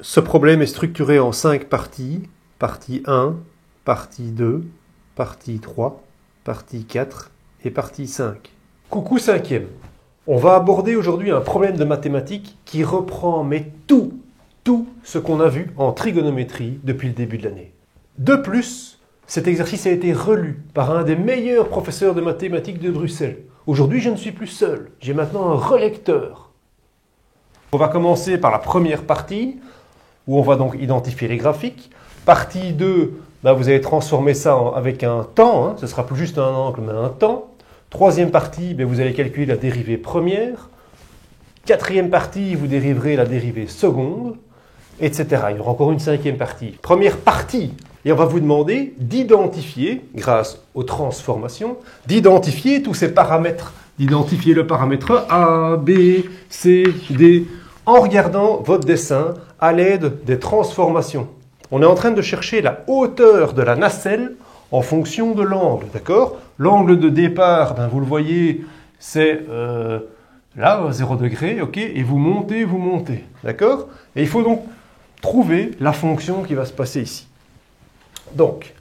Ce problème est structuré en 5 parties. Partie 1, partie 2, partie 3, partie 4 et partie 5. Coucou 5e. On va aborder aujourd'hui un problème de mathématiques qui reprend tout ce qu'on a vu en trigonométrie depuis le début de l'année. De plus, cet exercice a été relu par un des meilleurs professeurs de mathématiques de Bruxelles. Aujourd'hui, je ne suis plus seul. J'ai maintenant un relecteur. On va commencer par la première partie, où on va donc identifier les graphiques. Partie 2, vous allez transformer ça avec un temps. Ce ne sera plus juste un angle, mais un temps. Troisième partie, vous allez calculer la dérivée première. Quatrième partie, vous dériverez la dérivée seconde, etc. Il y aura encore une cinquième partie. Première partie, et on va vous demander d'identifier, grâce aux transformations, d'identifier tous ces paramètres. D'identifier le paramètre A, B, C, D, en regardant votre dessin à l'aide des transformations. On est en train de chercher la hauteur de la nacelle en fonction de l'angle, d'accord? L'angle de départ, vous le voyez, c'est là, 0 degré, ok? Et vous montez, d'accord? Et il faut donc trouver la fonction qui va se passer ici. Donc,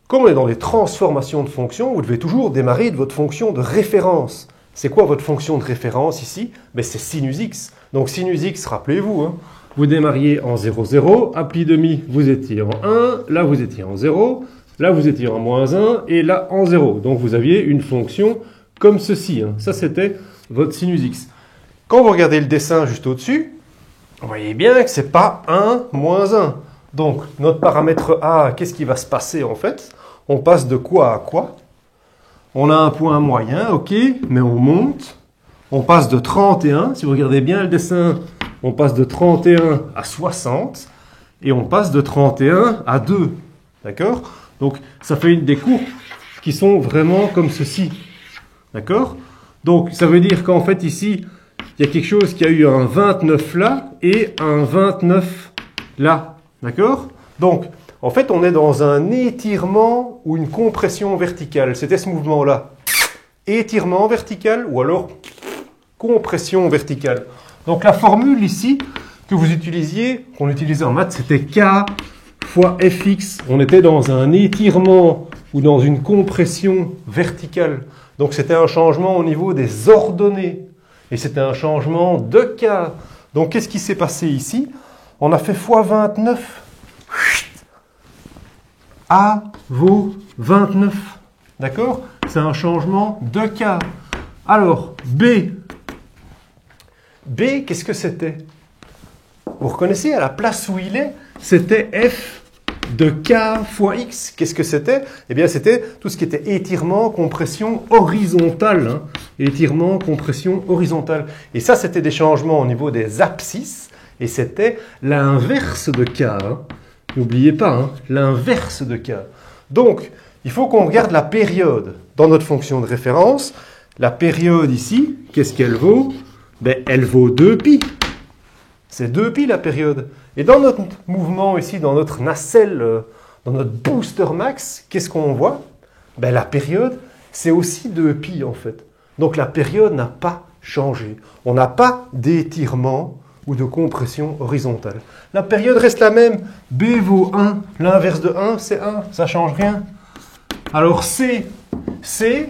comme on est dans les transformations de fonctions, vous devez toujours démarrer de votre fonction de référence. C'est quoi votre fonction de référence ici? C'est sinus x. Donc sinus x, rappelez-vous, vous démarriez en 0, 0, à pli demi, vous étiez en 1, là vous étiez en 0, là vous étiez en moins 1, et là en 0. Donc vous aviez une fonction comme ceci. Ça, c'était votre sinus x. Quand vous regardez le dessin juste au-dessus, vous voyez bien que ce n'est pas 1 moins 1. Donc notre paramètre a, qu'est-ce qui va se passer en fait? On passe de quoi à quoi? On a un point moyen, ok, mais on monte. On passe de 31, si vous regardez bien le dessin, on passe de 31 à 60, et on passe de 31 à 2, d'accord? Donc, ça fait des courbes qui sont vraiment comme ceci, d'accord? Donc, ça veut dire qu'en fait, ici, il y a quelque chose qui a eu un 29 là, et un 29 là, d'accord? Donc, en fait, on est dans un étirement ou une compression verticale. C'était ce mouvement-là. Étirement vertical ou alors compression verticale. Donc la formule ici que vous utilisiez, qu'on utilisait en maths, c'était K fois Fx. On était dans un étirement ou dans une compression verticale. Donc c'était un changement au niveau des ordonnées. Et c'était un changement de K. Donc qu'est-ce qui s'est passé ici? On a fait fois 29. A vaut 29. D'accord? C'est un changement de K. Alors, B. B, qu'est-ce que c'était? Vous reconnaissez, à la place où il est, c'était F de K fois X. Qu'est-ce que c'était? Eh bien, c'était tout ce qui était étirement, compression horizontale. Étirement, compression horizontale. Et ça, c'était des changements au niveau des abscisses. Et c'était l'inverse de K. N'oubliez pas, l'inverse de K. Donc, il faut qu'on regarde la période dans notre fonction de référence. La période ici, qu'est-ce qu'elle vaut? Elle vaut 2π. C'est 2π la période. Et dans notre mouvement ici, dans notre nacelle, dans notre booster max, qu'est-ce qu'on voit? La période, c'est aussi 2π en fait. Donc la période n'a pas changé. On n'a pas d'étirement ou de compression horizontale. La période reste la même. B vaut 1. L'inverse de 1, c'est 1. Ça ne change rien. Alors C,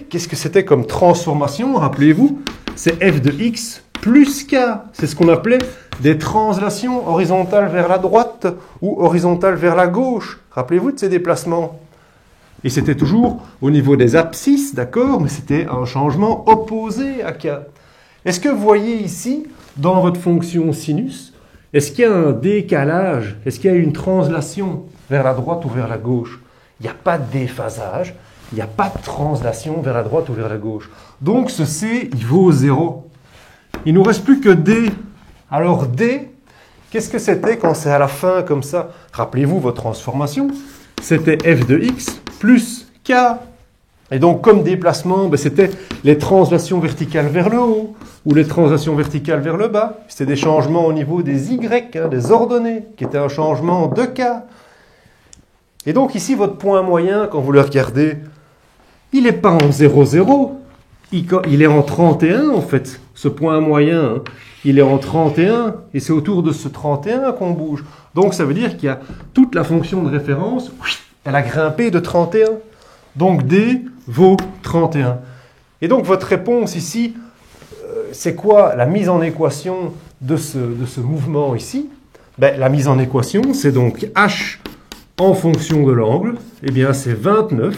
qu'est-ce que c'était comme transformation? Rappelez-vous, c'est f de x plus k. C'est ce qu'on appelait des translations horizontales vers la droite ou horizontales vers la gauche. Rappelez-vous de ces déplacements. Et c'était toujours au niveau des abscisses, d'accord? Mais c'était un changement opposé à k. Est-ce que vous voyez ici, dans votre fonction sinus, est-ce qu'il y a un décalage? Est-ce qu'il y a une translation vers la droite ou vers la gauche? Il n'y a pas de déphasage, il n'y a pas de translation vers la droite ou vers la gauche. Donc ce C, il vaut 0. Il ne nous reste plus que D. Alors D, qu'est-ce que c'était quand c'est à la fin comme ça? Rappelez-vous votre transformation. C'était f de x plus k. Et donc, comme déplacement, c'était les translations verticales vers le haut ou les translations verticales vers le bas. C'était des changements au niveau des y, des ordonnées, qui étaient un changement de k. Et donc ici, votre point moyen, quand vous le regardez, il n'est pas en 0, 0, il est en 31 en fait, ce point moyen. Hein. Il est en 31 et c'est autour de ce 31 qu'on bouge. Donc ça veut dire qu'il y a toute la fonction de référence, elle a grimpé de 31. Donc D vaut 31. Et donc votre réponse ici, c'est quoi la mise en équation de ce mouvement ici? Ben, la mise en équation, c'est donc H en fonction de l'angle, eh bien c'est 29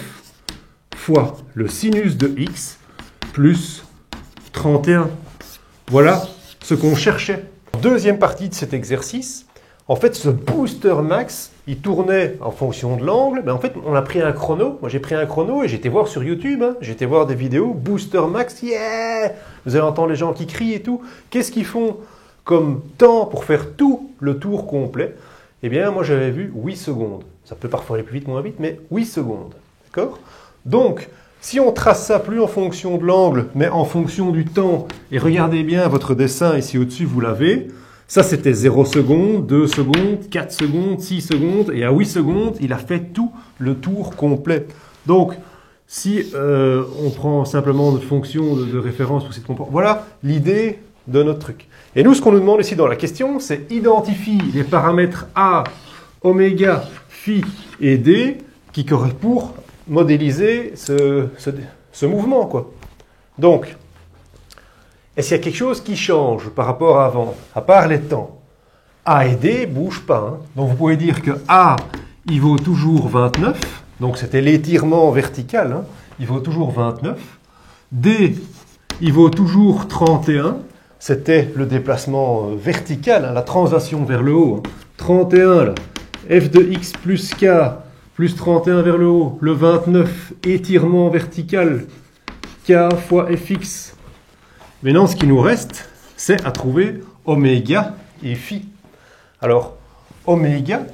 fois le sinus de X plus 31. Voilà ce qu'on cherchait. Deuxième partie de cet exercice, en fait ce booster max, il tournait en fonction de l'angle, mais en fait on a pris un chrono, moi j'ai pris un chrono et j'ai été voir sur YouTube, hein, j'ai été voir des vidéos, booster max, yeah! Vous allez entendre les gens qui crient et tout. Qu'est-ce qu'ils font comme temps pour faire tout le tour complet? Eh bien moi j'avais vu 8 secondes. Ça peut parfois aller plus vite, moins vite, mais 8 secondes. D'accord? Donc, si on trace ça plus en fonction de l'angle, mais en fonction du temps, et regardez bien votre dessin ici au-dessus, vous l'avez, ça c'était 0 secondes, 2 secondes, 4 secondes, 6 secondes, et à 8 secondes, il a fait tout le tour complet. Donc, si on prend simplement notre fonction de référence pour cette composante, voilà l'idée de notre truc. Et nous, ce qu'on nous demande ici dans la question, c'est identifie les paramètres A, oméga, phi et D qui correspondent pour modéliser ce mouvement, quoi. Donc, est-ce qu'il y a quelque chose qui change par rapport à avant, à part les temps? A et D ne bougent pas. Hein. Donc, vous pouvez dire que A, il vaut toujours 29. Donc, c'était l'étirement vertical. Hein. Il vaut toujours 29. D, il vaut toujours 31. C'était le déplacement vertical, hein, la translation vers le haut. Hein. 31, là. F de x plus k plus 31 vers le haut, le 29, étirement vertical, k fois fx. Maintenant, ce qui nous reste, c'est à trouver oméga et phi. Alors, oméga,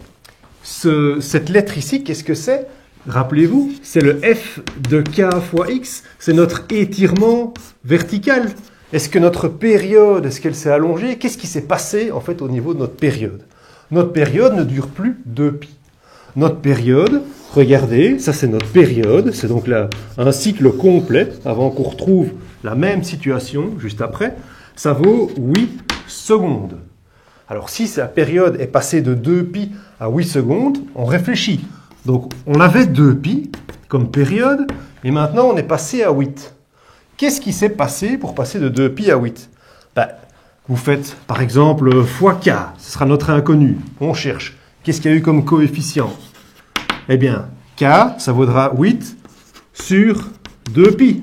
cette lettre ici, qu'est-ce que c'est? Rappelez-vous, c'est le f de k fois x, c'est notre étirement vertical. Est-ce que notre période, est-ce qu'elle s'est allongée? Qu'est-ce qui s'est passé en fait au niveau de notre période? Notre période ne dure plus 2π. Notre période, regardez, ça c'est notre période, c'est donc là un cycle complet, avant qu'on retrouve la même situation juste après, ça vaut 8 secondes. Alors si sa période est passée de 2π à 8 secondes, on réfléchit. Donc on avait 2π comme période, et maintenant on est passé à 8. Qu'est-ce qui s'est passé pour passer de 2π à 8? Vous faites par exemple fois k, ce sera notre inconnu, on cherche. Qu'est-ce qu'il y a eu comme coefficient? Eh bien, k, ça vaudra 8 sur 2π.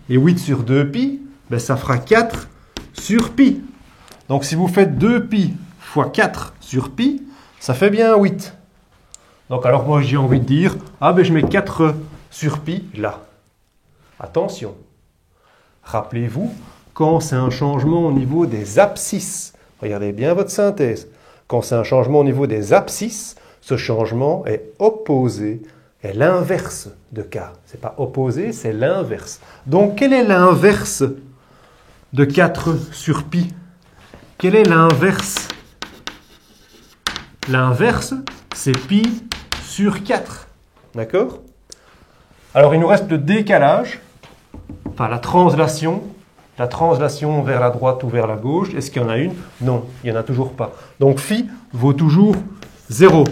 Et 8 sur 2π, ben, ça fera 4 sur π. Donc si vous faites 2π fois 4 sur π, ça fait bien 8. Donc alors moi j'ai envie de dire, ah ben je mets 4 sur π là. Attention, rappelez-vous, quand c'est un changement au niveau des abscisses, regardez bien votre synthèse, quand c'est un changement au niveau des abscisses, ce changement est opposé, est l'inverse de k. Ce n'est pas opposé, c'est l'inverse. Donc quel est l'inverse de 4 sur pi? Quel est l'inverse? L'inverse, c'est pi sur 4. D'accord? Alors il nous reste le décalage, enfin la translation vers la droite ou vers la gauche. Est-ce qu'il y en a une? Non, il n'y en a toujours pas. Donc phi vaut toujours 0.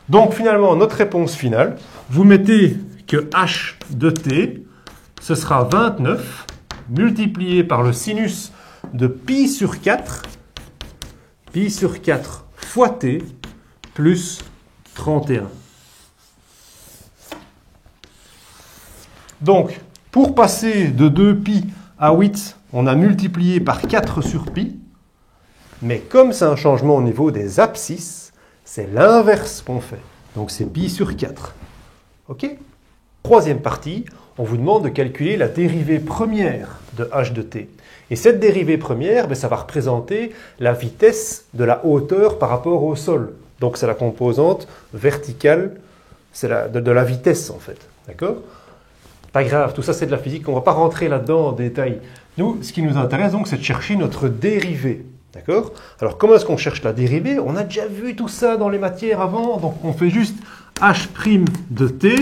Donc finalement, notre réponse finale, vous mettez que h de t, ce sera 29 multiplié par le sinus de pi sur 4 fois t plus 31. Donc, pour passer de 2π à 8, on a multiplié par 4 sur pi, mais comme c'est un changement au niveau des abscisses, c'est l'inverse qu'on fait. Donc c'est pi sur 4. OK? Troisième partie, on vous demande de calculer la dérivée première de h de t. Et cette dérivée première, ben, ça va représenter la vitesse de la hauteur par rapport au sol. Donc c'est la composante verticale, c'est de la vitesse en fait. D'accord? Pas grave, tout ça c'est de la physique, on ne va pas rentrer là-dedans en détail. Nous, ce qui nous intéresse donc, c'est de chercher notre dérivée. D'accord? Alors comment est-ce qu'on cherche la dérivée? On a déjà vu tout ça dans les matières avant, donc on fait juste h' de t,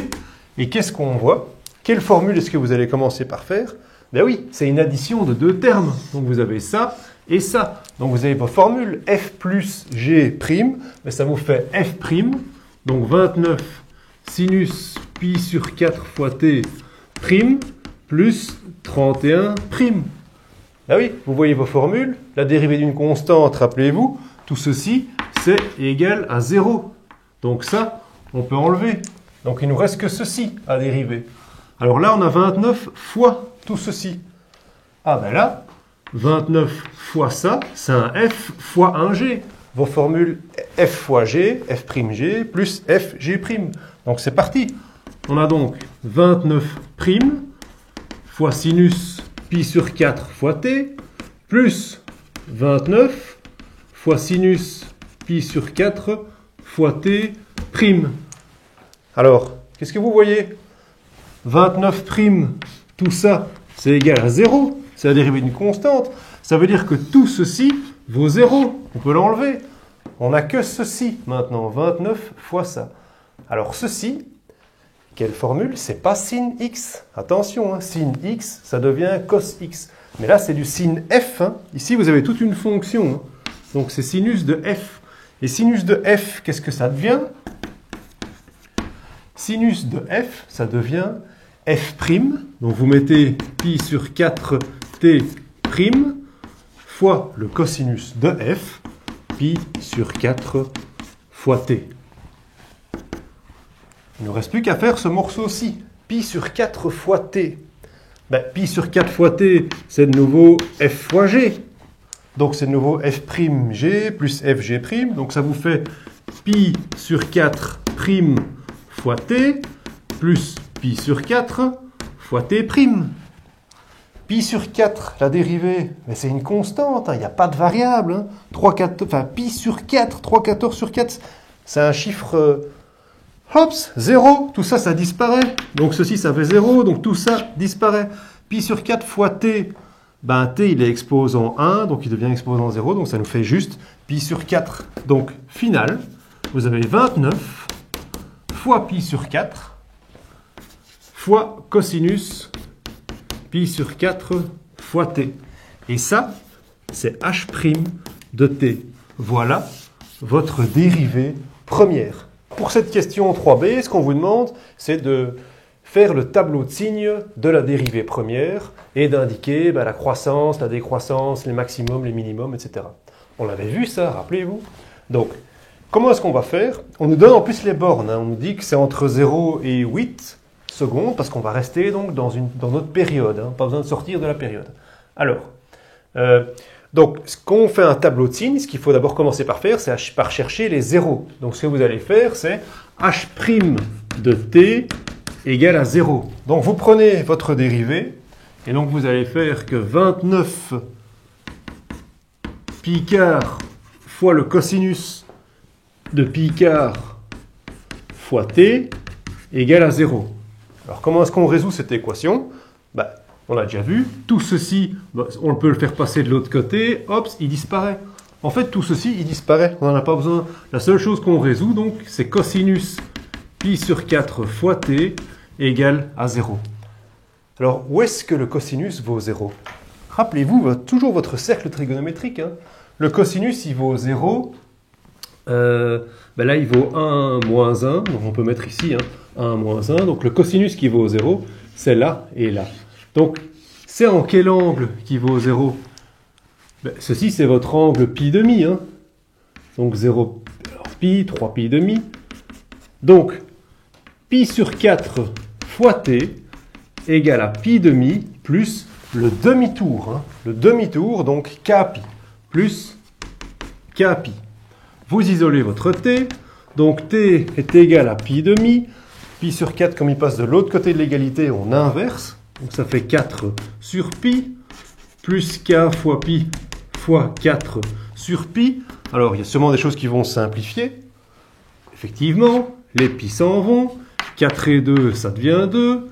et qu'est-ce qu'on voit? quelle formule est-ce que vous allez commencer par faire? Ben oui, c'est une addition de deux termes. Donc vous avez ça et ça. Donc vous avez vos formules f plus g prime, mais ça vous fait f prime. Donc 29 sinus pi sur 4 fois t prime plus 31 prime. Ben oui, vous voyez vos formules. La dérivée d'une constante, rappelez-vous, tout ceci, c'est égal à 0. Donc ça, on peut enlever. Donc il nous reste que ceci à dériver. Alors là, on a 29 fois tout ceci. Ah ben là, 29 fois ça, c'est un f fois un g. Vos formules f fois g, f' g, plus f g'. Donc c'est parti. On a donc 29 prime fois sinus pi sur 4 fois t, plus 29 fois sinus pi sur 4 fois t prime. Alors, qu'est-ce que vous voyez? 29 prime, tout ça, c'est égal à 0. C'est la dérivée d'une constante. Ça veut dire que tout ceci vaut 0. On peut l'enlever. On n'a que ceci maintenant. 29 fois ça. Alors ceci, quelle formule? C'est pas sin x. Attention, hein, sin x, ça devient cos x. Mais là, c'est du sin f. Hein. Ici, vous avez toute une fonction. Hein. Donc c'est sinus de f. Et sinus de f, qu'est-ce que ça devient? Sinus de f, ça devient f'. Donc vous mettez pi sur 4t' fois le cosinus de f, pi sur 4 fois t. Il ne nous reste plus qu'à faire ce morceau-ci. Pi sur 4 fois t. Ben, pi sur 4 fois t, c'est de nouveau f fois g. Donc c'est de nouveau f'g plus fg'. Donc ça vous fait pi sur 4' fois t plus pi sur 4 fois t'. Pi sur 4, la dérivée, c'est une constante, il n'y a pas de variable. Hein. 3/14, enfin, pi sur 4, 3/14 sur 4, c'est un chiffre, hops, 0. Tout ça, ça disparaît. Donc ceci, ça fait 0, donc tout ça disparaît. Pi sur 4 fois t, ben t, il est exposant 1, donc il devient exposant 0, donc ça nous fait juste pi sur 4. Donc, final, vous avez 29 fois pi sur 4 fois cosinus pi sur 4 fois t. Et ça, c'est h' de t. Voilà votre dérivée première. Pour cette question 3b, ce qu'on vous demande, c'est de faire le tableau de signes de la dérivée première et d'indiquer la croissance, la décroissance, les maximums, les minimums, etc. On l'avait vu ça, rappelez-vous. Donc, comment est-ce qu'on va faire? On nous donne en plus les bornes. Hein. On nous dit que c'est entre 0 et 8 secondes, parce qu'on va rester donc dans notre période. Hein. Pas besoin de sortir de la période. Alors, donc, quand on fait un tableau de signes, ce qu'il faut d'abord commencer par faire, c'est par chercher les zéros. Donc, ce que vous allez faire, c'est h' de t égale à 0. Donc, vous prenez votre dérivée, et donc vous allez faire que 29 pi quart fois le cosinus de pi quart fois t égale à 0. Alors, comment est-ce qu'on résout cette équation? On l'a déjà vu. Tout ceci, on peut le faire passer de l'autre côté. Hop, il disparaît. En fait, tout ceci, il disparaît. On n'en a pas besoin. La seule chose qu'on résout, donc, c'est cosinus pi sur 4 fois t égale à 0. Alors, où est-ce que le cosinus vaut 0? Rappelez-vous toujours votre cercle trigonométrique. Hein. Le cosinus, il vaut 0. Là, il vaut 1 moins 1. Donc, on peut mettre ici 1 moins 1. Donc, le cosinus qui vaut 0, c'est là et là. Donc, c'est en quel angle qui vaut 0? Ceci, c'est votre angle pi demi. Hein. Donc, 0 pi, 3 pi demi. Donc, pi sur 4 fois t égale à pi demi plus le demi-tour. Hein. Le demi-tour, donc k pi, plus k pi. Vous isolez votre t. Donc, t est égal à pi demi. Pi sur 4, comme il passe de l'autre côté de l'égalité, on inverse. Donc ça fait 4 sur pi, plus k fois pi fois 4 sur pi. Alors il y a sûrement des choses qui vont simplifier. Effectivement, les pi s'en vont. 4 et 2, ça devient 2.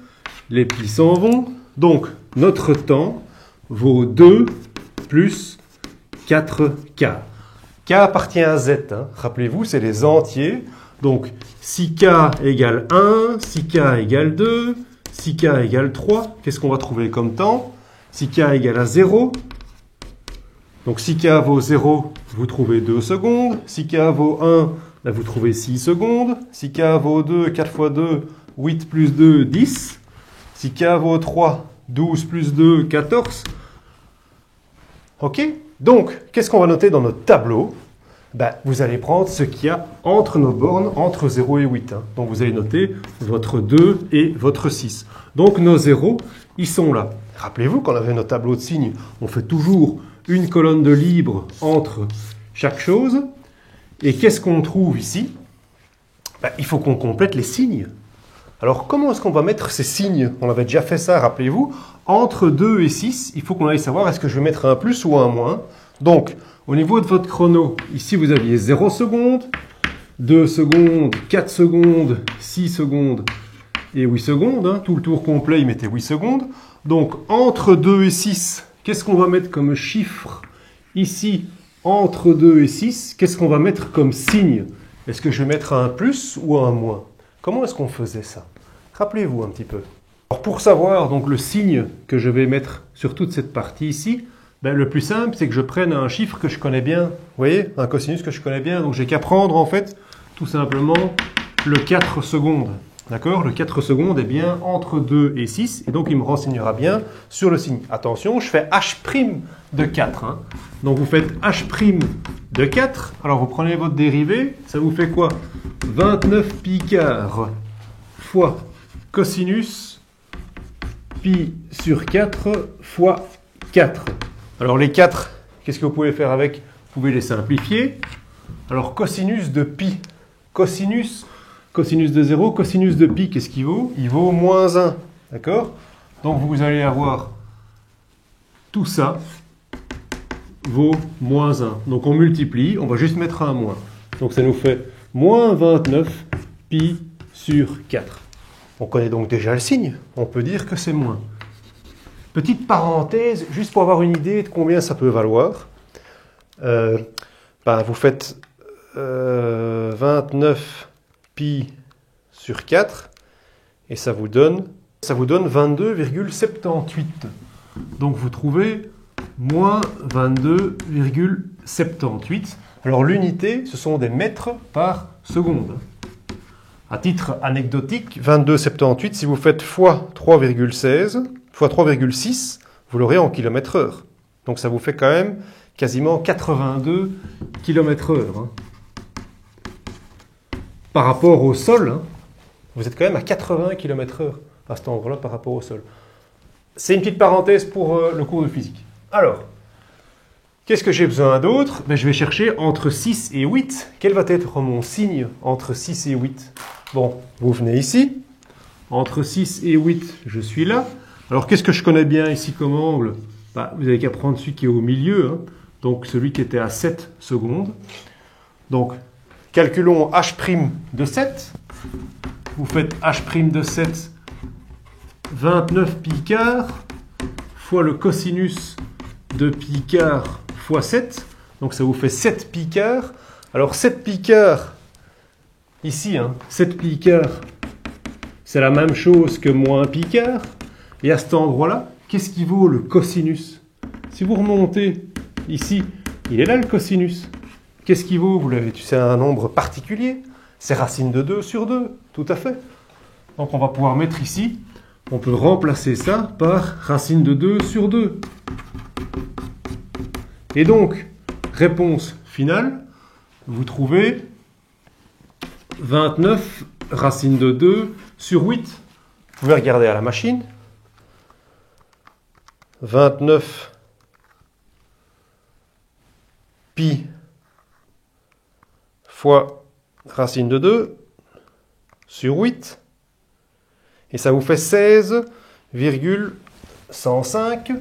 Les pi s'en vont. Donc notre temps vaut 2 plus 4k. K appartient à z. Hein. Rappelez-vous, c'est les entiers. Donc si k égale 1, si k égale 2, si k égale 3, qu'est-ce qu'on va trouver comme temps? Si k égale à 0, donc si k vaut 0, vous trouvez 2 secondes. Si k vaut 1, là, vous trouvez 6 secondes. Si k vaut 2, 4 fois 2, 8 plus 2, 10. Si k vaut 3, 12 plus 2, 14. OK? Donc, qu'est-ce qu'on va noter dans notre tableau? Ben, vous allez prendre ce qu'il y a entre nos bornes, entre 0 et 8. Hein. Donc, vous allez noter votre 2 et votre 6. Donc, nos 0, ils sont là. Rappelez-vous, quand on avait nos tableaux de signes, on fait toujours une colonne de libre entre chaque chose. Et qu'est-ce qu'on trouve ici? Ben, il faut qu'on complète les signes. Alors, comment est-ce qu'on va mettre ces signes? On avait déjà fait ça, rappelez-vous. Entre 2 et 6, il faut qu'on aille savoir est-ce que je vais mettre un plus ou un moins. Donc, au niveau de votre chrono, ici vous aviez 0 secondes, 2 secondes, 4 secondes, 6 secondes et 8 secondes. Hein. Tout le tour complet, il mettait 8 secondes. Donc, entre 2 et 6, qu'est-ce qu'on va mettre comme chiffre ici? Entre 2 et 6, qu'est-ce qu'on va mettre comme signe? Est-ce que je vais mettre un plus ou un moins? Comment est-ce qu'on faisait ça? Rappelez-vous un petit peu. Alors, pour savoir donc le signe que je vais mettre sur toute cette partie ici, ben, le plus simple, c'est que je prenne un chiffre que je connais bien. Vous voyez, un cosinus que je connais bien. Donc, j'ai qu'à prendre, en fait, tout simplement, le 4 secondes. D'accord? Le 4 secondes est bien entre 2 et 6. Et donc, il me renseignera bien sur le signe. Attention, je fais H' de 4. Hein. Donc, vous faites H' de 4. Alors, vous prenez votre dérivé. Ça vous fait quoi? 29 pi quart fois cosinus pi sur 4 fois 4. Alors les 4, qu'est-ce que vous pouvez faire avec? Vous pouvez les simplifier. Alors cosinus de pi, cosinus de 0, cosinus de pi, qu'est-ce qu'il vaut? Il vaut moins 1. D'accord? Donc vous allez avoir tout ça vaut moins 1. Donc on multiplie, on va juste mettre un moins. Donc ça nous fait moins 29 pi sur 4. On connaît donc déjà le signe. On peut dire que c'est moins. Petite parenthèse, juste pour avoir une idée de combien ça peut valoir. Vous faites 29 pi sur 4 et ça vous donne 22,78. Donc vous trouvez moins 22,78. Alors l'unité, ce sont des mètres par seconde. À titre anecdotique, 22,78, si vous faites fois 3,16, fois 3,6, vous l'aurez en km/h. Donc ça vous fait quand même quasiment 82 km/h. Hein. Par rapport au sol, hein, vous êtes quand même à 80 km/h à cet endroit-là par rapport au sol. C'est une petite parenthèse pour le cours de physique. Alors, qu'est-ce que j'ai besoin d'autre? Je vais chercher entre 6 et 8. Quel va être mon signe entre 6 et 8? Bon, vous venez ici. Entre 6 et 8, je suis là. Alors, qu'est-ce que je connais bien ici comme angle? Vous n'avez qu'à prendre celui qui est au milieu. Hein. Donc, celui qui était à 7 secondes. Donc, calculons H' de 7. Vous faites H' de 7, 29 pi quart, fois le cosinus de pi quart fois 7. Donc, ça vous fait 7 pi quart. Alors, 7 pi quart, ici, 7 pi quart, c'est la même chose que moins pi quart. Et à cet endroit-là, qu'est-ce qui vaut le cosinus? Si vous remontez ici, il est là le cosinus. Qu'est-ce qui vaut? Vous l'avez, c'est un nombre particulier. C'est racine de 2 sur 2, tout à fait. Donc on va pouvoir mettre ici, on peut remplacer ça par racine de 2 sur 2. Et donc, réponse finale, vous trouvez 29 racine de 2 sur 8. Vous pouvez regarder à la machine. 29 pi fois racine de 2 sur 8. Et ça vous fait 16,105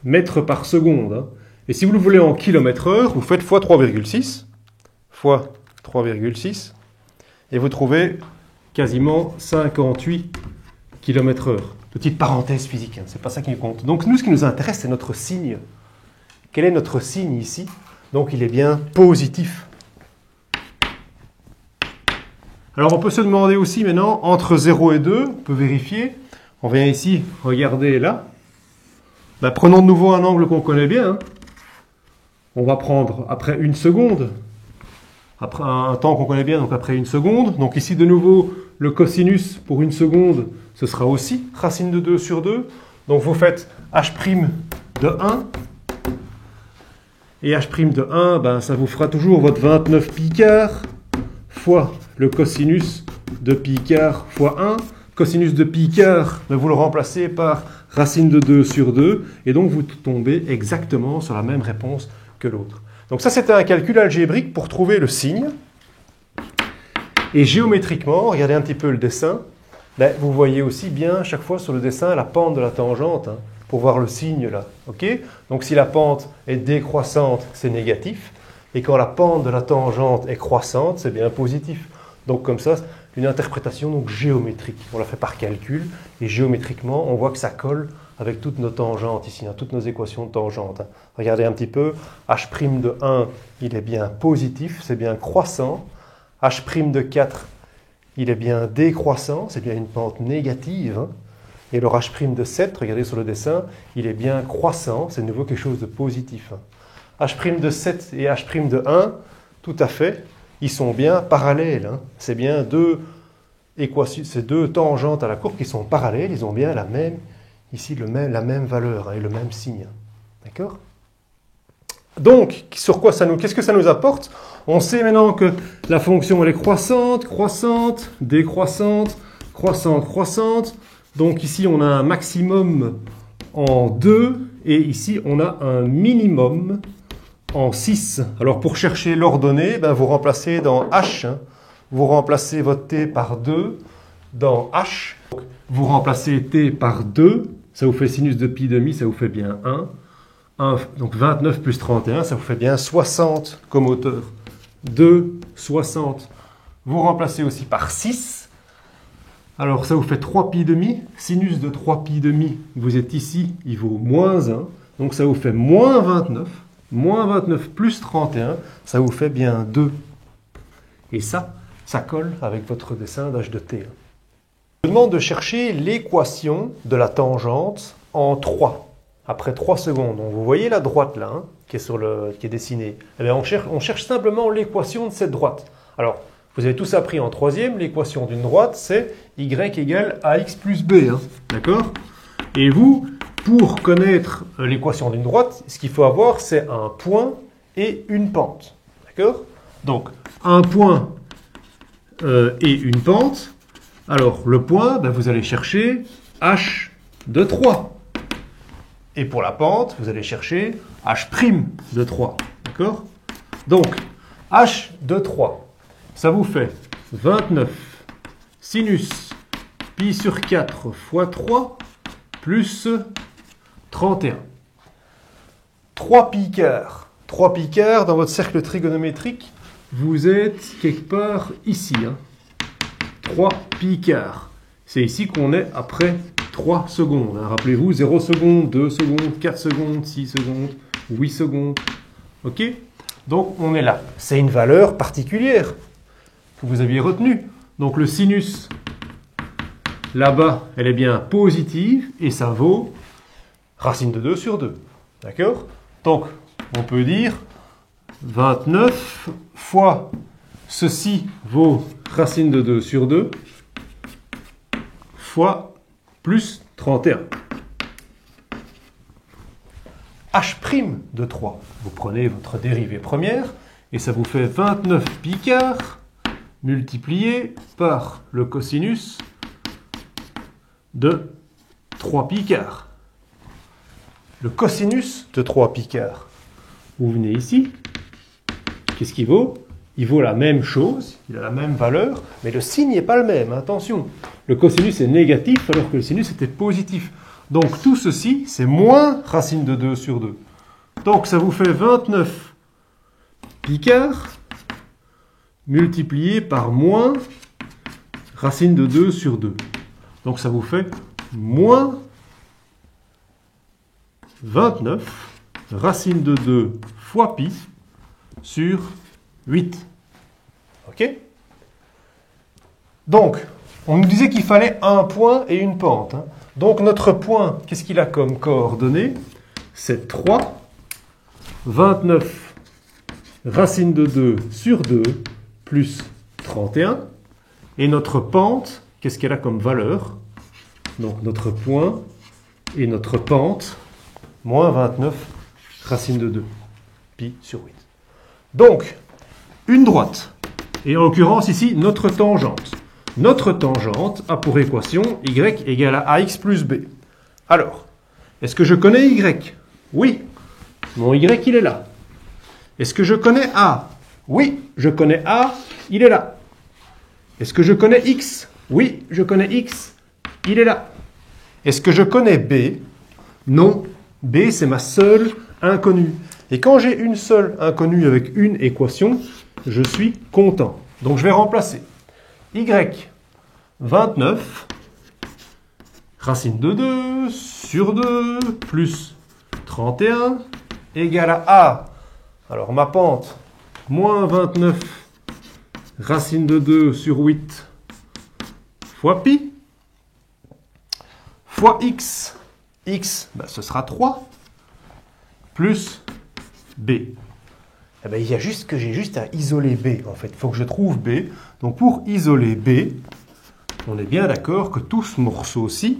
mètres par seconde. Hein. Et si vous le voulez en km/h, vous faites fois 3,6. Fois 3,6. Et vous trouvez quasiment 58 km/h. Petite parenthèse physique, hein, c'est pas ça qui compte. Donc nous, ce qui nous intéresse, c'est notre signe. Quel est notre signe ici? Donc il est bien positif. Alors on peut se demander aussi maintenant, entre 0 et 2, on peut vérifier. On vient ici, regarder là. Ben, prenons de nouveau un angle qu'on connaît bien. Hein. On va prendre après 1 seconde. Après un temps qu'on connaît bien, donc après 1 seconde. Donc ici de nouveau, le cosinus pour 1 seconde, ce sera aussi racine de 2 sur 2. Donc vous faites h' de 1. Et h' de 1, ben, ça vous fera toujours votre 29 pi quart fois le cosinus de pi quart fois 1. Cosinus de pi quart, ben, vous le remplacez par racine de 2 sur 2. Et donc vous tombez exactement sur la même réponse que l'autre. Donc ça, c'était un calcul algébrique pour trouver le signe. Et géométriquement, regardez un petit peu le dessin. Ben, vous voyez aussi bien chaque fois sur le dessin la pente de la tangente. Hein, pour voir le signe là. Okay, donc si la pente est décroissante, c'est négatif. Et quand la pente de la tangente est croissante, c'est bien positif. Donc comme ça, une interprétation donc, géométrique. On la fait par calcul. Et géométriquement, on voit que ça colle avec toutes nos tangentes ici, hein, toutes nos équations de tangente. Hein. Regardez un petit peu. H' de 1, il est bien positif, c'est bien croissant. H' de 4, il est bien décroissant, c'est bien une pente négative. Hein. Et le H' de 7, regardez sur le dessin, il est bien croissant, c'est de nouveau quelque chose de positif. H' de 7 et H' de 1, tout à fait, ils sont bien parallèles. Hein. C'est bien deux équations, ces deux tangentes à la courbe qui sont parallèles, ils ont bien la même, ici la même valeur hein, et le même signe. D'accord ? Donc, sur quoi qu'est-ce que ça nous apporte? On sait maintenant que la fonction elle est croissante, croissante, décroissante, croissante, croissante. Donc ici, on a un maximum en 2 et ici, on a un minimum en 6. Alors pour chercher l'ordonnée, ben, vous remplacez dans H, hein, vous remplacez votre T par 2 dans H. Vous remplacez T par 2, ça vous fait sinus de pi demi, ça vous fait bien 1. Donc 29 plus 31, ça vous fait bien 60 comme hauteur. 2, 60. Vous remplacez aussi par 6. Alors, ça vous fait 3 pi demi. Sinus de 3 pi demi, vous êtes ici, il vaut moins 1. Donc, ça vous fait moins 29. Moins 29 plus 31, ça vous fait bien 2. Et ça colle avec votre dessin d'h de t. Je vous demande de chercher l'équation de la tangente en 3. Après 3 secondes. Donc, vous voyez la droite là, hein, qui est dessinée. Eh bien, on cherche simplement l'équation de cette droite. Alors, vous avez tous appris en troisième, l'équation d'une droite, c'est y égale ax plus b. Hein, d'accord? Et vous, pour connaître l'équation d'une droite, ce qu'il faut avoir, c'est un point et une pente. D'accord? Donc, un point et une pente. Alors, le point, ben, vous allez chercher h de 3. Et pour la pente, vous allez chercher h' de 3. D'accord? Donc, h de 3. Ça vous fait 29 sinus pi sur 4 fois 3 plus 31. 3 pi quart. 3 pi quart dans votre cercle trigonométrique, vous êtes quelque part ici. Hein. 3 pi quart. C'est ici qu'on est après 3 secondes. Hein. Rappelez-vous, 0 secondes, 2 secondes, 4 secondes, 6 secondes, 8 secondes. OK? Donc on est là. C'est une valeur particulière que vous aviez retenue. Donc le sinus, là-bas, elle est bien positive et ça vaut racine de 2 sur 2. D'accord? Donc on peut dire 29 fois ceci vaut racine de 2 sur 2 fois plus 31. H' de 3. Vous prenez votre dérivée première et ça vous fait 29 pi quart multiplié par le cosinus de 3 pi quart. Le cosinus de 3 pi quart. Vous venez ici. Qu'est-ce qu'il vaut? Il vaut la même chose, il a la même valeur, mais le signe n'est pas le même. Attention, le cosinus est négatif alors que le sinus était positif. Donc tout ceci, c'est moins racine de 2 sur 2. Donc ça vous fait 29 pi quart multiplié par moins racine de 2 sur 2. Donc ça vous fait moins 29 racine de 2 fois pi sur 8. OK? Donc, on nous disait qu'il fallait un point et une pente. Hein. Donc, notre point, qu'est-ce qu'il a comme coordonnées? C'est 3, 29 racine de 2 sur 2 plus 31. Et notre pente, qu'est-ce qu'elle a comme valeur? Donc, notre point et notre pente, moins 29 racine de 2, pi sur 8. Donc, une droite. Et en l'occurrence, ici, notre tangente. Notre tangente a pour équation y égale à ax plus b. Alors, est-ce que je connais y? Oui. Mon y, il est là. Est-ce que je connais a? Oui, je connais a, il est là. Est-ce que je connais x? Oui, je connais x, il est là. Est-ce que je connais b? Non, b, c'est ma seule inconnue. Et quand j'ai une seule inconnue avec une équation, je suis content. Donc je vais remplacer y, 29, racine de 2 sur 2, plus 31, égale à a. Alors ma pente, moins 29, racine de 2 sur 8, fois pi, fois x. X, ben, ce sera 3, plus b. Eh ben, il y a juste que j'ai juste à isoler b, en fait. Il faut que je trouve b. Donc, pour isoler b, on est bien d'accord que tout ce morceau-ci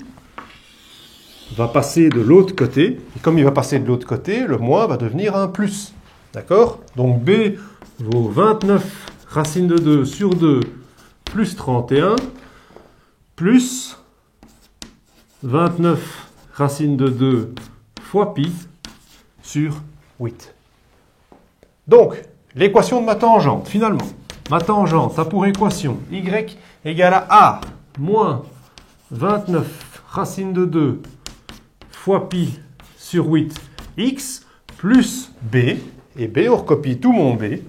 va passer de l'autre côté. Et comme il va passer de l'autre côté, le moins va devenir un plus. D'accord? Donc, b vaut 29 racine de 2 sur 2 plus 31 plus 29 racine de 2 fois pi sur 8. Donc, l'équation de ma tangente, finalement. Ma tangente a pour équation y égale à a moins 29 racine de 2 fois pi sur 8 x plus b. Et b, on recopie tout mon b.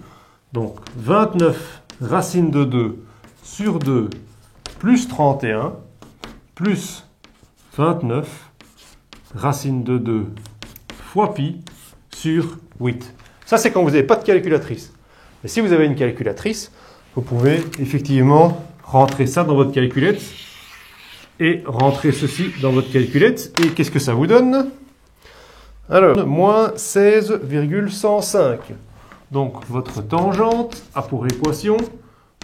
Donc, 29 racine de 2 sur 2 plus 31 plus 29 racine de 2 fois pi sur 8. Ça, c'est quand vous n'avez pas de calculatrice. Mais si vous avez une calculatrice, vous pouvez effectivement rentrer ça dans votre calculette et rentrer ceci dans votre calculette. Et qu'est-ce que ça vous donne? Alors, moins 16,105. Donc, votre tangente a pour équation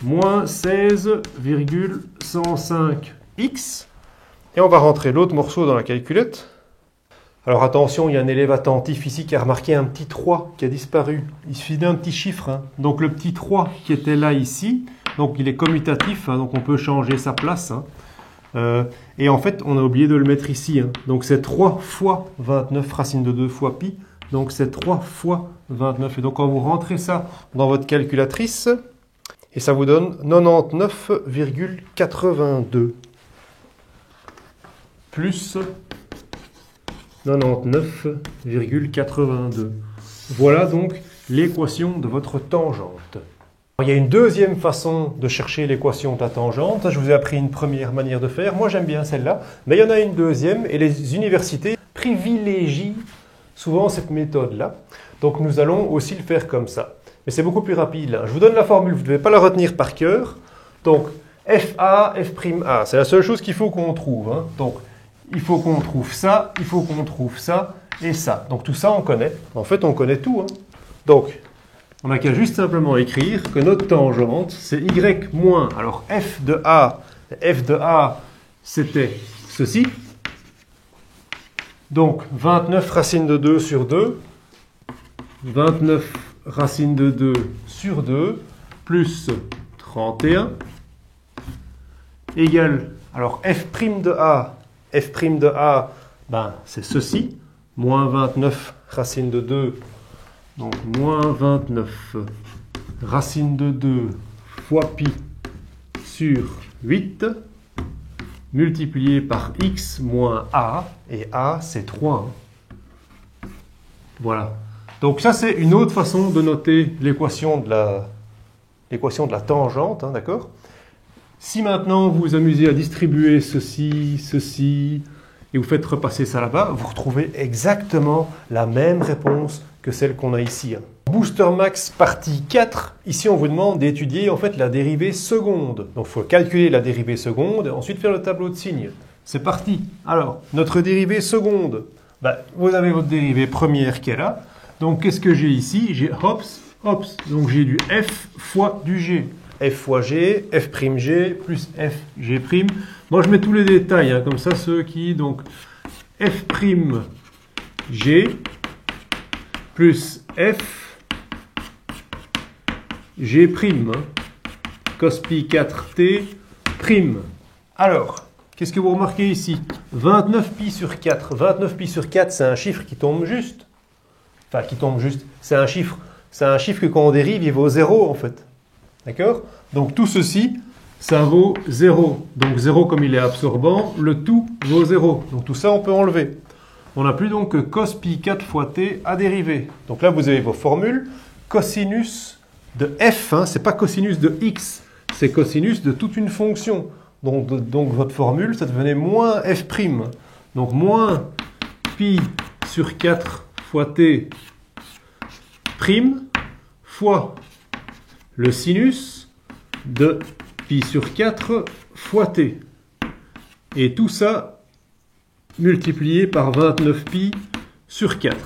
moins 16,105x. Et on va rentrer l'autre morceau dans la calculette. Alors attention, il y a un élève attentif ici qui a remarqué un petit 3 qui a disparu. Il suffit d'un petit chiffre. Hein. Donc le petit 3 qui était là ici, donc il est commutatif, hein, donc on peut changer sa place. Hein. Et en fait, on a oublié de le mettre ici. Hein. Donc c'est 3 fois 29 racine de 2 fois pi. Donc c'est 3 fois 29. Et donc quand vous rentrez ça dans votre calculatrice, et ça vous donne 99,82 plus 99,82. Voilà donc l'équation de votre tangente. Il y a une deuxième façon de chercher l'équation de la tangente. Je vous ai appris une première manière de faire. Moi, j'aime bien celle-là. Mais il y en a une deuxième et les universités privilégient souvent cette méthode-là. Donc, nous allons aussi le faire comme ça. Mais c'est beaucoup plus rapide. Là. Je vous donne la formule. Vous ne devez pas la retenir par cœur. Donc, FA, F'A. C'est la seule chose qu'il faut qu'on trouve. Hein. Donc, il faut qu'on trouve ça, il faut qu'on trouve ça et ça. Donc tout ça, on connaît. En fait, on connaît tout. Hein. Donc, on n'a qu'à juste simplement écrire que notre tangente, c'est y moins... Alors, f de a, c'était ceci. Donc, 29 racine de 2 sur 2. 29 racine de 2 sur 2, plus 31, égale... Alors, f' de a... f' de a, ben, c'est ceci, moins 29 racine de 2, donc moins 29 racine de 2 fois pi sur 8, multiplié par x moins a, et a c'est 3. Hein. Voilà. Donc ça c'est une autre façon de noter l'équation de la tangente, hein, d'accord ? Si maintenant vous vous amusez à distribuer ceci, ceci, et vous faites repasser ça là-bas, vous retrouvez exactement la même réponse que celle qu'on a ici. Booster Max partie 4, ici on vous demande d'étudier en fait la dérivée seconde. Donc il faut calculer la dérivée seconde et ensuite faire le tableau de signes. C'est parti. Alors, notre dérivée seconde, vous avez votre dérivée première qui est là. Donc qu'est-ce que j'ai ici? J'ai hops. Donc j'ai du f fois du g. F fois g, f'g plus fg'. Moi je mets tous les détails, hein, comme ça ceux qui... Donc f'g plus f g', cos pi 4t prime. Alors, qu'est-ce que vous remarquez ici? 29 pi sur 4. 29 pi sur 4, c'est un chiffre qui tombe juste. Enfin, qui tombe juste. C'est un chiffre que quand on dérive, il vaut 0 en fait. D'accord? Donc tout ceci, ça vaut 0. Donc 0 comme il est absorbant, le tout vaut 0. Donc tout ça, on peut enlever. On n'a plus donc que cos pi 4 fois t à dériver. Donc là, vous avez vos formules. Cosinus de f, hein, c'est pas cosinus de x, c'est cosinus de toute une fonction. Donc votre formule, ça devenait moins f'. Donc moins pi sur 4 fois t prime fois le sinus de pi sur 4 fois t. Et tout ça multiplié par 29 pi sur 4.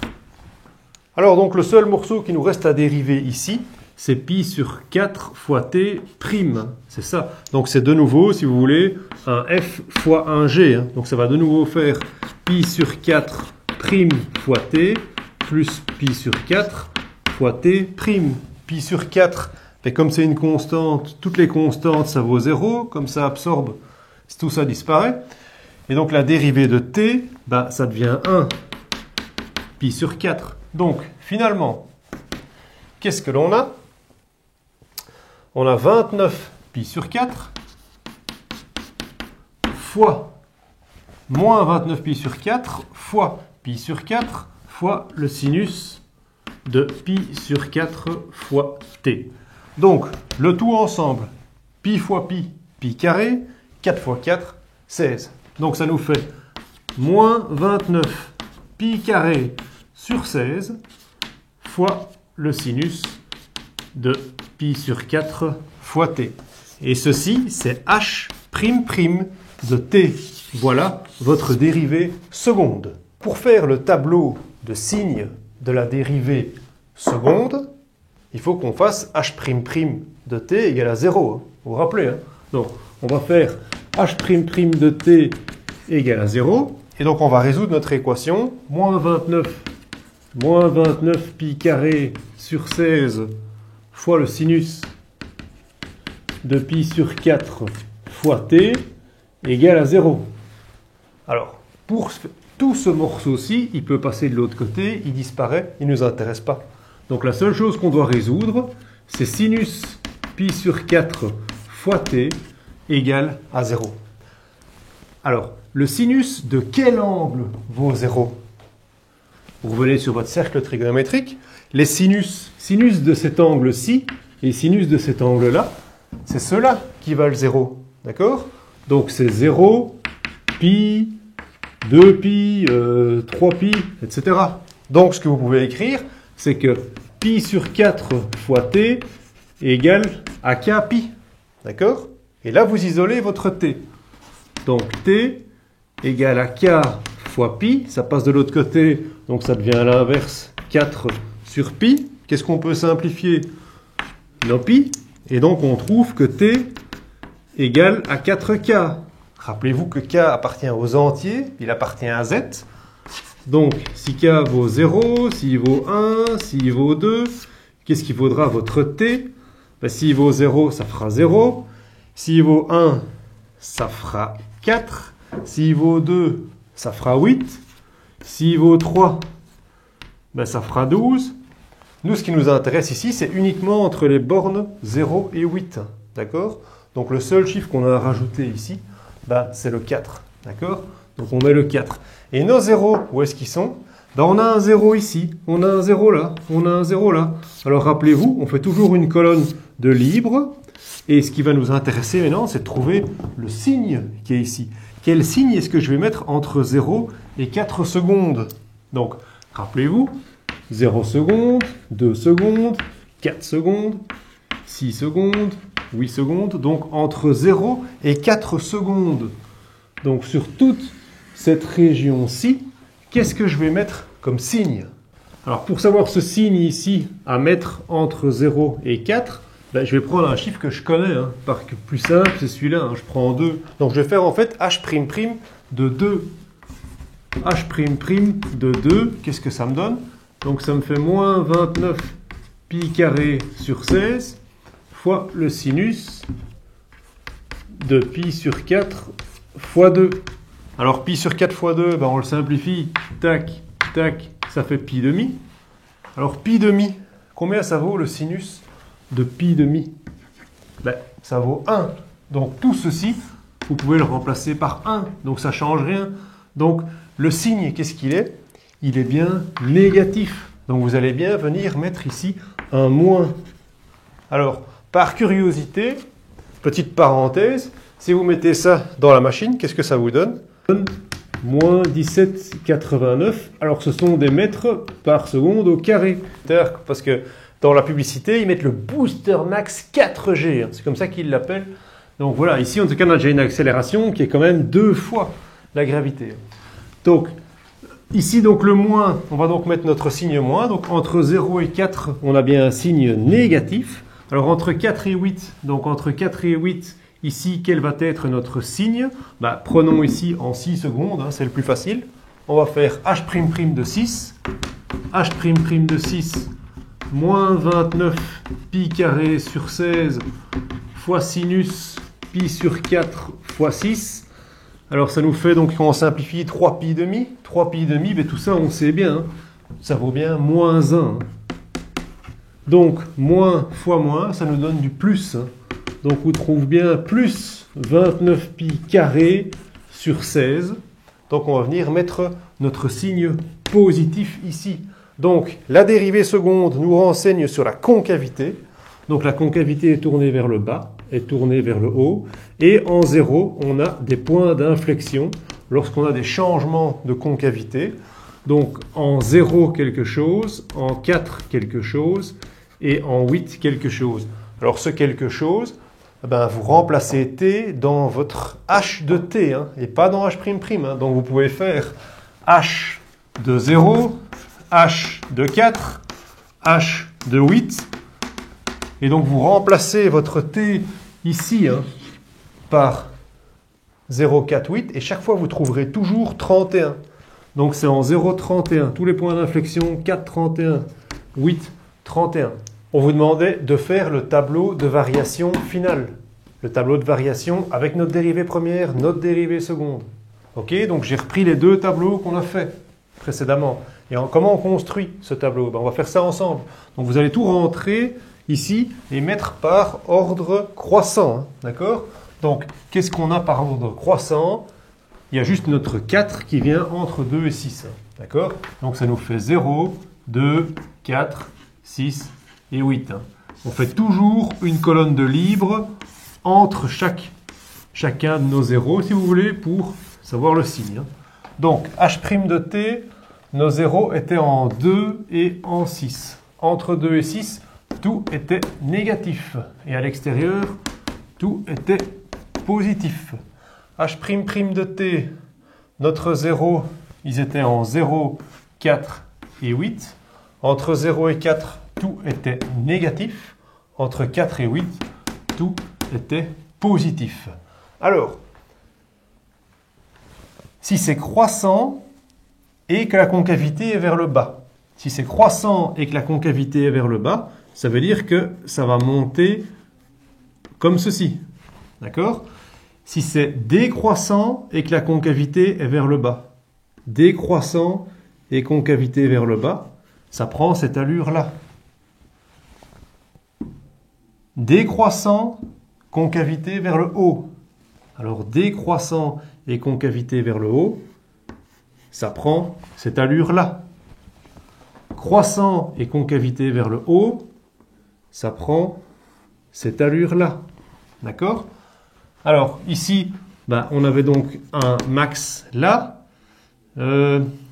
Alors donc le seul morceau qui nous reste à dériver ici, c'est pi sur 4 fois t prime. C'est ça. Donc c'est de nouveau, si vous voulez, un f fois un g. Hein. Donc ça va de nouveau faire pi sur 4 prime fois t plus pi sur 4 fois t prime. Pi sur 4, et comme c'est une constante, toutes les constantes, ça vaut 0. Comme ça absorbe, tout ça disparaît. Et donc la dérivée de t, ça devient 1 pi sur 4. Donc finalement, qu'est-ce que l'on a? On a 29 pi sur 4 fois moins 29 pi sur 4 fois pi sur 4 fois le sinus de pi sur 4 fois t. Donc, le tout ensemble, pi fois pi, pi carré, 4 fois 4, 16. Donc ça nous fait moins 29 pi carré sur 16 fois le sinus de pi sur 4 fois t. Et ceci, c'est h' de t. Voilà votre dérivée seconde. Pour faire le tableau de signes de la dérivée seconde, il faut qu'on fasse h' de t égale à 0. Vous vous rappelez, hein? Donc, on va faire h' de t égale à 0. Et donc, on va résoudre notre équation. Moins 29 pi carré sur 16 fois le sinus de pi sur 4 fois t égale à 0. Alors, pour tout ce morceau-ci, il peut passer de l'autre côté, il disparaît, il ne nous intéresse pas. Donc la seule chose qu'on doit résoudre, c'est sinus pi sur 4 fois t égale à 0. Alors, le sinus de quel angle vaut 0? Vous revenez sur votre cercle trigonométrique. Les sinus de cet angle-ci et sinus de cet angle-là, c'est ceux-là qui valent 0. D'accord? Donc c'est 0, pi, 2 pi, 3 pi, etc. Donc ce que vous pouvez écrire, c'est que pi sur 4 fois t égale à k pi. D'accord? Et là, vous isolez votre t. Donc t égale à k fois pi. Ça passe de l'autre côté, donc ça devient à l'inverse 4 sur pi. Qu'est-ce qu'on peut simplifier? Non, pi. Et donc on trouve que t égale à 4k. Rappelez-vous que k appartient aux entiers, il appartient à z. Donc, si k vaut 0, s'il vaut 1, s'il vaut 2, qu'est-ce qu'il vaudra votre t? S'il vaut 0, ça fera 0. S'il vaut 1, ça fera 4. S'il vaut 2, ça fera 8. S'il vaut 3, ça fera 12. Nous, ce qui nous intéresse ici, c'est uniquement entre les bornes 0 et 8. D'accord? Donc, le seul chiffre qu'on a rajouté ici, c'est le 4. D'accord? Donc on met le 4. Et nos zéros, où est-ce qu'ils sont? On a un 0 ici, on a un 0 là, on a un 0 là. Alors rappelez-vous, on fait toujours une colonne de libre. Et ce qui va nous intéresser maintenant, c'est de trouver le signe qui est ici. quel signe est-ce que je vais mettre entre 0 et 4 secondes? Donc, rappelez-vous, 0 secondes, 2 secondes, 4 secondes, 6 secondes, 8 secondes, donc entre 0 et 4 secondes. Donc sur toute cette région-ci, qu'est-ce que je vais mettre comme signe? Alors pour savoir ce signe ici à mettre entre 0 et 4, ben, je vais prendre un chiffre que je connais, hein, parce que plus simple c'est celui-là, hein, je prends 2. Donc je vais faire en fait H'' de 2. H' de 2, qu'est-ce que ça me donne? Donc ça me fait moins 29 pi carré sur 16 fois le sinus de pi sur 4 fois 2. Alors pi sur 4 fois 2, ben, on le simplifie, tac, tac, ça fait pi demi. Alors pi demi, combien ça vaut le sinus de pi demi? Ben, ça vaut 1. Donc tout ceci, vous pouvez le remplacer par 1. Donc ça ne change rien. Donc le signe, qu'est-ce qu'il est? Il est bien négatif. Donc vous allez bien venir mettre ici un moins. Alors, par curiosité, petite parenthèse, si vous mettez ça dans la machine, qu'est-ce que ça vous donne? Moins 17,89. Alors ce sont des mètres par seconde au carré. Parce que dans la publicité, ils mettent le Booster Max 4G. C'est comme ça qu'ils l'appellent. Donc voilà, ici en tout cas, on a déjà une accélération qui est quand même 2 fois la gravité. Donc, ici, donc le moins, on va donc mettre notre signe moins. Donc entre 0 et 4, on a bien un signe négatif. Alors entre 4 et 8, donc entre 4 et 8, ici, quel va être notre signe? Bah, prenons ici en 6 secondes, hein, c'est le plus facile. On va faire H' de 6. H' de 6, moins 29 pi carré sur 16 fois sinus pi sur 4 fois 6. Alors ça nous fait donc, quand on simplifie, 3 pi demi. 3 pi demi, mais tout ça on sait bien, hein, ça vaut bien moins 1. Hein. Donc moins fois moins, ça nous donne du plus. Hein. Donc on trouve bien plus 29 pi carré sur 16. Donc on va venir mettre notre signe positif ici. Donc la dérivée seconde nous renseigne sur la concavité. Donc la concavité est tournée vers le bas, est tournée vers le haut. Et en 0, on a des points d'inflexion lorsqu'on a des changements de concavité. Donc en 0 quelque chose, en 4 quelque chose et en 8 quelque chose. Alors ce quelque chose, ben, vous remplacez t dans votre h de t, hein, et pas dans h''. Hein. Donc vous pouvez faire h de 0, h de 4, h de 8. Et donc vous remplacez votre t ici, hein, par 0,48 et chaque fois vous trouverez toujours 31. Donc c'est en 0,31. Tous les points d'inflexion, 4,31, 8,31. On vous demandait de faire le tableau de variation finale. Le tableau de variation avec notre dérivée première, notre dérivée seconde. Ok, donc j'ai repris les deux tableaux qu'on a fait précédemment. Et comment on construit ce tableau? Ben, on va faire ça ensemble. Donc vous allez tout rentrer ici et mettre par ordre croissant. Hein, d'accord? Donc, qu'est-ce qu'on a par ordre croissant? Il y a juste notre 4 qui vient entre 2 et 6. Hein, d'accord? Donc ça nous fait 0, 2, 4, 6 et 8. Hein. On fait toujours une colonne de libre entre chacun de nos zéros, si vous voulez, pour savoir le signe. Hein. Donc, H' de t, nos zéros étaient en 2 et en 6. Entre 2 et 6, tout était négatif. Et à l'extérieur, tout était positif. H' de t, notre 0, ils étaient en 0, 4 et 8. Entre 0 et 4, tout était négatif. Entre 4 et 8, tout était positif. Alors, si c'est croissant et que la concavité est vers le bas, si c'est croissant et que la concavité est vers le bas, ça veut dire que ça va monter comme ceci. D'accord? Si c'est décroissant et que la concavité est vers le bas, décroissant et concavité vers le bas, ça prend cette allure-là. Décroissant, concavité vers le haut. Alors décroissant et concavité vers le haut, ça prend cette allure-là. Croissant et concavité vers le haut, ça prend cette allure-là. D'accord? Alors ici, ben, on avait donc un max là.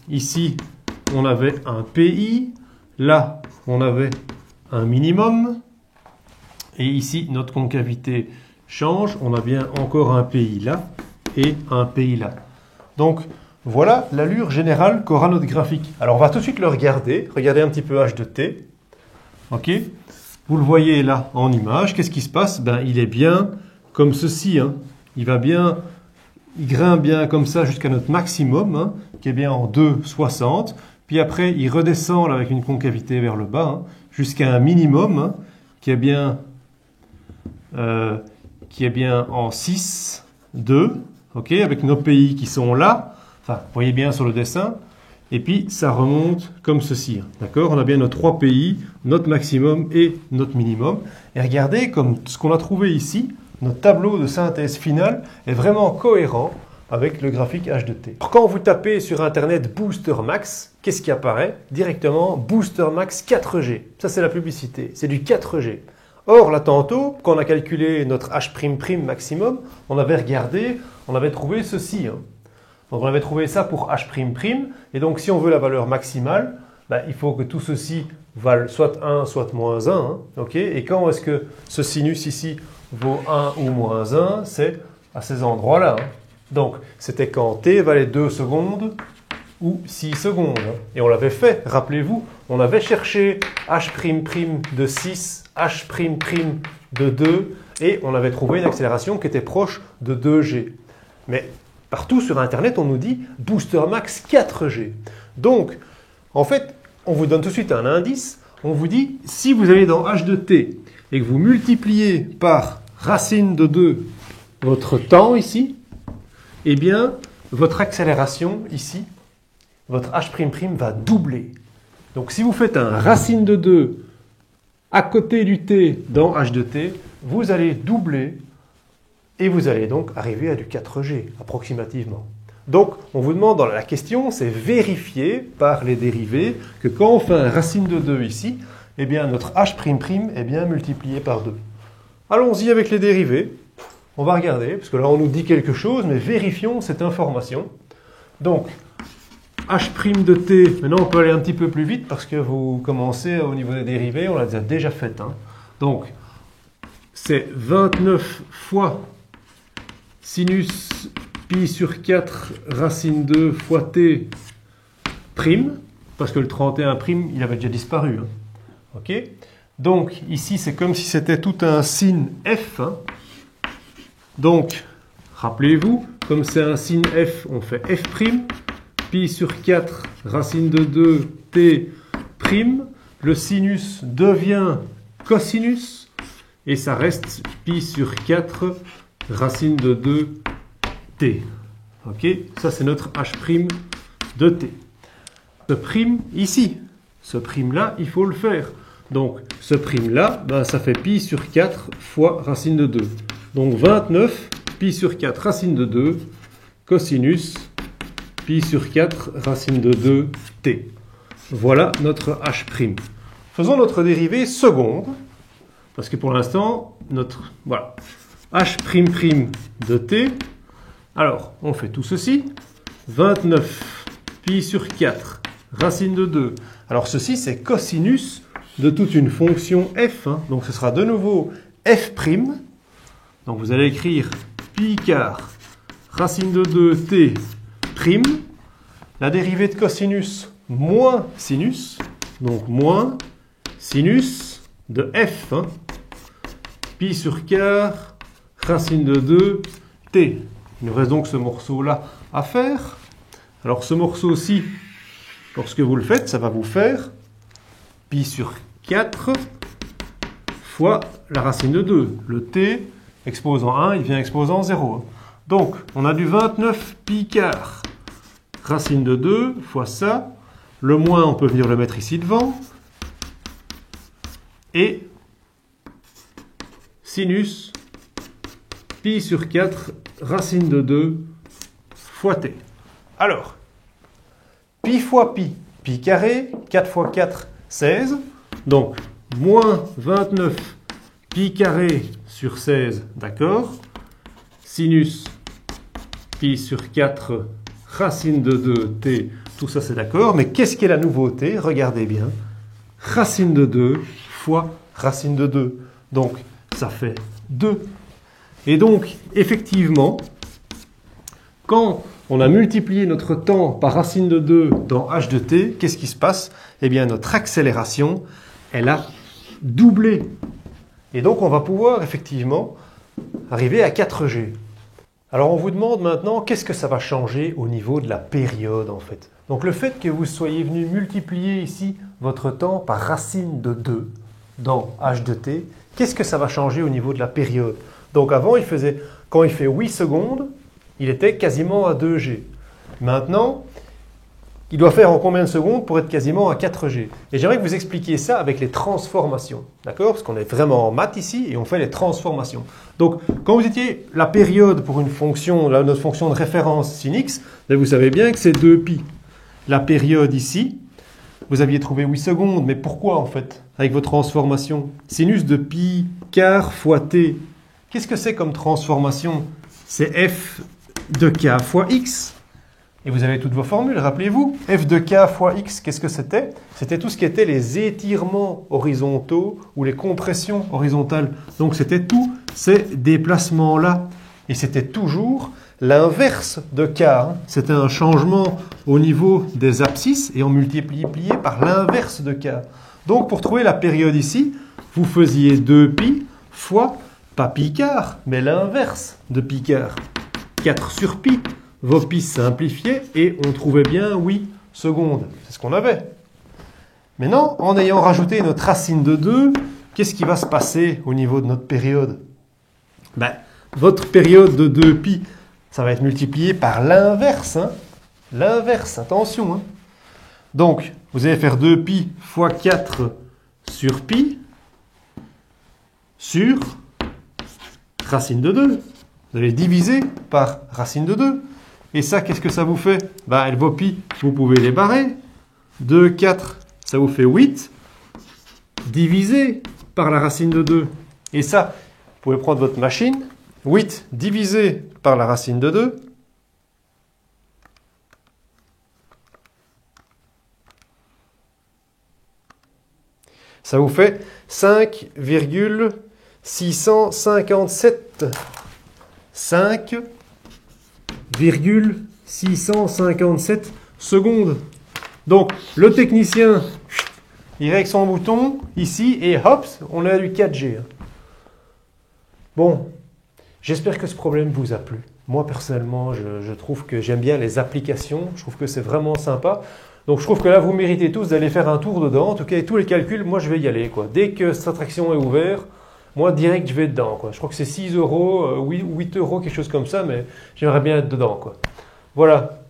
Ici, on avait un PI. Là, on avait un minimum. Et ici, notre concavité change. On a bien encore un PI là et un PI là. Donc, voilà l'allure générale qu'aura notre graphique. Alors, on va tout de suite le regarder. Regardez un petit peu H de T. OK? Vous le voyez là en image. Qu'est-ce qui se passe? Ben, il est bien comme ceci. Hein. Il grimpe bien comme ça jusqu'à notre maximum, hein, qui est bien en 2,60. Puis après, il redescend là, avec une concavité vers le bas, hein, jusqu'à un minimum, hein, qui est bien en 6,2. OK, avec nos pays qui sont là. Enfin, vous voyez bien sur le dessin. Et puis, ça remonte comme ceci. D'accord? On a bien nos 3 pays, notre maximum et notre minimum. Et regardez, comme ce qu'on a trouvé ici, notre tableau de synthèse finale est vraiment cohérent avec le graphique H de T. Quand vous tapez sur Internet Booster Max, qu'est-ce qui apparaît? Directement Booster Max 4G. Ça, c'est la publicité. C'est du 4G. Or, là, tantôt, quand on a calculé notre H' maximum, on avait regardé, on avait trouvé ceci. Hein. Donc, on avait trouvé ça pour H''. Et donc, si on veut la valeur maximale, ben, il faut que tout ceci vale soit 1, soit moins 1. Hein, okay? Et quand est-ce que ce sinus ici vaut 1 ou moins 1? C'est à ces endroits-là. Hein. Donc, c'était quand t valait 2 secondes ou 6 secondes. Hein. Et on l'avait fait, rappelez-vous, on avait cherché H' de 6, H' de 2, et on avait trouvé une accélération qui était proche de 2G. Mais partout sur Internet, on nous dit Booster Max 4G. Donc, en fait, on vous donne tout de suite un indice. On vous dit, si vous allez dans H de T et que vous multipliez par racine de 2 votre temps ici, eh bien, votre accélération ici, votre H'' va doubler. Donc, si vous faites un racine de 2 à côté du T dans H de T, vous allez doubler et vous allez donc arriver à du 4G, approximativement. Donc, on vous demande dans la question, c'est vérifier par les dérivés que quand on fait un racine de 2 ici, eh bien, notre H' est bien multiplié par 2. Allons-y avec les dérivés. On va regarder, parce que là, on nous dit quelque chose, mais vérifions cette information. Donc, H' de T, maintenant, on peut aller un petit peu plus vite, parce que vous commencez au niveau des dérivés, on l'a déjà fait. Hein. Donc, c'est 29 fois sinus pi sur 4 racine 2 fois t prime, parce que le 31 prime, il avait déjà disparu. Hein. OK? Donc, ici, c'est comme si c'était tout un sin f. Hein. Donc, rappelez-vous, comme c'est un sin f, on fait f', pi sur 4 racine de 2 t prime, le sinus devient cosinus, et ça reste pi sur 4 racine de 2 t. OK? Ça, c'est notre h' de t. Ce prime ici, ce prime-là, il faut le faire. Donc, ce prime-là, ben, ça fait pi sur 4 fois racine de 2. Donc, 29 pi sur 4 racine de 2 cosinus pi sur 4 racine de 2 t. Voilà notre h'. Faisons notre dérivée seconde, parce que pour l'instant, notre... Voilà. h' de t. Alors, on fait tout ceci. 29 pi sur 4 racine de 2. Alors, ceci, c'est cosinus de toute une fonction f. Hein. Donc, ce sera de nouveau f'. Donc, vous allez écrire pi quart racine de 2 t prime. La dérivée de cosinus moins sinus. Donc, moins sinus de f. Hein. Pi sur quart racine de 2 t. Il nous reste donc ce morceau-là à faire. Alors, ce morceau-ci, lorsque vous le faites, ça va vous faire pi sur 4 fois la racine de 2. Le t, exposant 1, il vient exposant 0. Donc, on a du 29 pi quart racine de 2 fois ça. Le moins, on peut venir le mettre ici devant. Et sinus pi sur 4 racine de 2 fois t. Alors, pi fois pi, pi carré, 4 fois 4, 16. Donc, moins 29 pi carré sur 16, d'accord. Sinus pi sur 4 racine de 2t, tout ça c'est d'accord, mais qu'est-ce qu'est la nouveauté? Regardez bien, racine de 2 fois racine de 2, donc ça fait 2. Et donc, effectivement, quand on a multiplié notre temps par racine de 2 dans h de t, qu'est-ce qui se passe? Eh bien, notre accélération, elle a doublé. Et donc, on va pouvoir effectivement arriver à 4G. Alors, on vous demande maintenant, qu'est-ce que ça va changer au niveau de la période, en fait? Donc, le fait que vous soyez venu multiplier ici votre temps par racine de 2 dans h de t, qu'est-ce que ça va changer au niveau de la période? Donc, avant, quand il fait 8 secondes, il était quasiment à 2G. Maintenant, il doit faire en combien de secondes pour être quasiment à 4G? Et j'aimerais que vous expliquiez ça avec les transformations. D'accord? Parce qu'on est vraiment en maths ici et on fait les transformations. Donc, quand vous étiez la période pour une fonction, notre fonction de référence sin x, vous savez bien que c'est 2pi. La période ici, vous aviez trouvé 8 secondes. Mais pourquoi en fait? Avec vos transformations. Sinus de pi quart fois t. Qu'est-ce que c'est comme transformation? C'est f de k fois x. Et vous avez toutes vos formules, rappelez-vous. F de k fois x, qu'est-ce que c'était? C'était tout ce qui était les étirements horizontaux ou les compressions horizontales. Donc c'était tous ces déplacements-là. Et c'était toujours l'inverse de k. C'était un changement au niveau des abscisses et on multipliait par l'inverse de k. Donc pour trouver la période ici, vous faisiez 2pi fois, pas pi quart, mais l'inverse de pi quart. 4 sur pi, vos pi simplifiaient et on trouvait bien 8 secondes. C'est ce qu'on avait. Maintenant, en ayant rajouté notre racine de 2, qu'est-ce qui va se passer au niveau de notre période? Votre période de 2pi, ça va être multiplié par l'inverse. L'inverse, attention. Donc, vous allez faire 2pi fois 4 sur pi sur racine de 2. Vous allez diviser par racine de 2. Et ça, qu'est-ce que ça vous fait? Vos pi, vous pouvez les barrer. 2, 4, ça vous fait 8. Divisé par la racine de 2. Et ça, vous pouvez prendre votre machine. 8 divisé par la racine de 2. Ça vous fait 5,657. 5,657 secondes. Donc, le technicien, il règle son bouton ici et hop, on a du 4G. Bon, j'espère que ce problème vous a plu. Moi, personnellement, je trouve que j'aime bien les applications. Je trouve que c'est vraiment sympa. Donc, je trouve que là, vous méritez tous d'aller faire un tour dedans. En tout cas, tous les calculs, moi, je vais y aller. Dès que cette attraction est ouverte, moi, direct, je vais dedans. Je crois que c'est 6 €, 8 €, quelque chose comme ça, mais j'aimerais bien être dedans. Voilà.